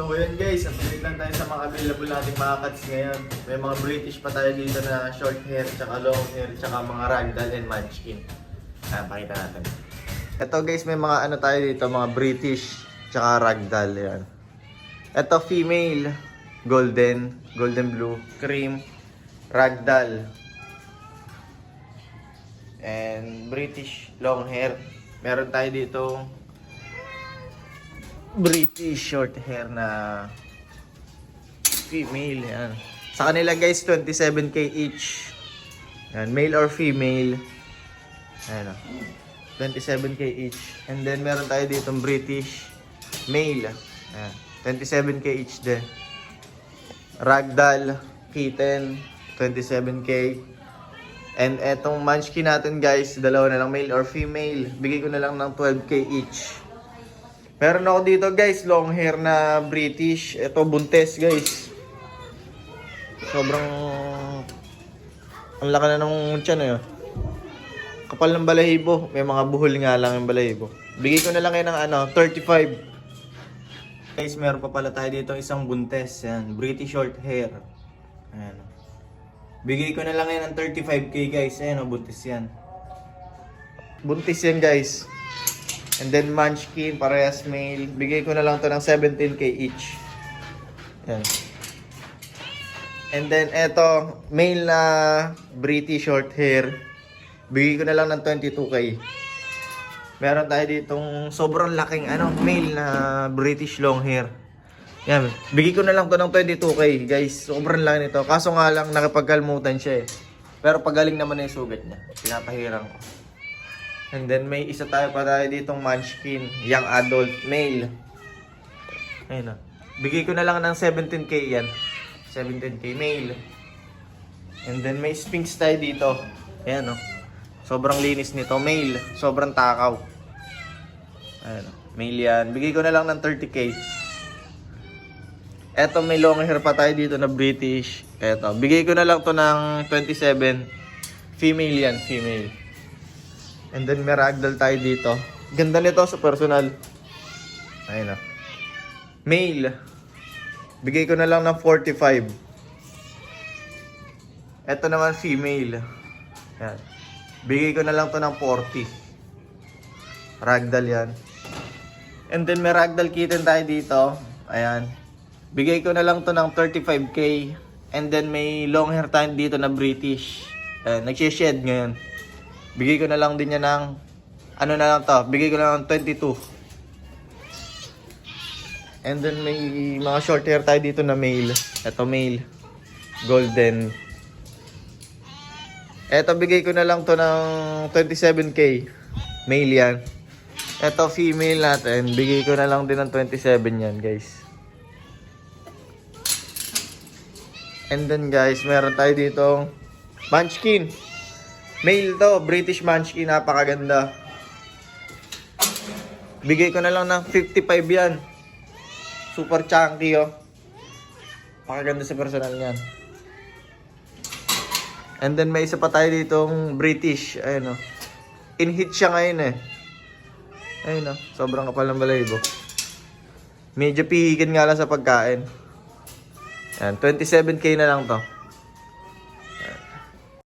So yun guys, update lang tayo sa mga available nating mga cats ngayon. May mga British pa tayo dito na short hair, tsaka long hair, tsaka mga ragdoll and munchkin. Pakita natin. Ito guys, may mga ano tayo dito, mga British, tsaka ragdoll. Yan. Ito female, golden blue, cream, ragdoll. And British long hair. Meron tayo dito British short hair na female. Yan. Sa kanila guys, 27k each. Yan, male or female. Ayan o. 27k each. And then meron tayo dito British male. Ayan. 27k each din. Ragdoll kitten, 27k. And etong munchkin natin guys, dalawa na lang, male or female. Bigay ko na lang ng 12k each. Meron ako dito guys, long hair na British. Ito buntes guys. Sobrang ang laki na ng tiyan eh. Kapal ng balahibo. May mga buhol nga lang yung balahibo. Bigay ko na lang yan ng 35. Guys, meron pa pala tayo dito isang buntes. Yan, British short hair. Ayan. Bigay ko na lang yan ng 35k guys. Ayan o, buntis yan. Buntis yan guys. And then munchkin, parehas male. Bigay ko na lang to ng 17k each. Ayan. And then eto, male na British short hair. Bigay ko na lang ng 22k. Meron tayo ditong sobrang laking male na British long hair. Yan, bigay ko na lang to ng 22k guys. Sobrang laki nito. Kaso nga lang nakapagkalmutan siya eh. Pero pagaling naman na yung sugat niya. Pinapahiran ko. And then may isa tayo pa tayo ditong munchkin. Young adult male. Ayun o. Bigay ko na lang ng 17k yan. 17k male. And then may Sphinx tayo dito. Ayan o. Sobrang linis nito. Male. Sobrang takaw. Ayan o. Male yan. Bigay ko na lang ng 30k. Eto, may long hair pa tayo dito na British. Eto, bigay ko na lang to ng 27. Female yan, female. And then may ragdoll tayo dito. Ganda nito sa personal. Ayun o. Male. Bigay ko na lang ng 45. Eto naman female. Yan. Bigay ko na lang to ng 40. Ragdoll yan. And then may ragdoll kitten tayo dito. Ayan. Bigay ko na lang to ng 35k. And then may long hair tayo dito na British. Nagsished ngayon. Bigay ko na lang din yan ng na lang to. Bigay ko na lang ng 22. And then may mga short hair tayo dito na male. Ito male. Golden. Ito bigay ko na lang to ng 27k. Male yan. Ito female natin. Bigay ko na lang din ng 27 yan guys. And then guys, meron tayo ditong munchkin. Male to, British munchkin, napakaganda. Bigay ko na lang ng 55 yan. Super chunky oh. Napakaganda sa personal yan. And then may isa pa tayo ditong British. Ayun oh. In-hit siya ngayon eh. Ayun oh, sobrang kapal ng balahibo. Medyo pihigan nga lang sa pagkain. Yan, 27k na lang to.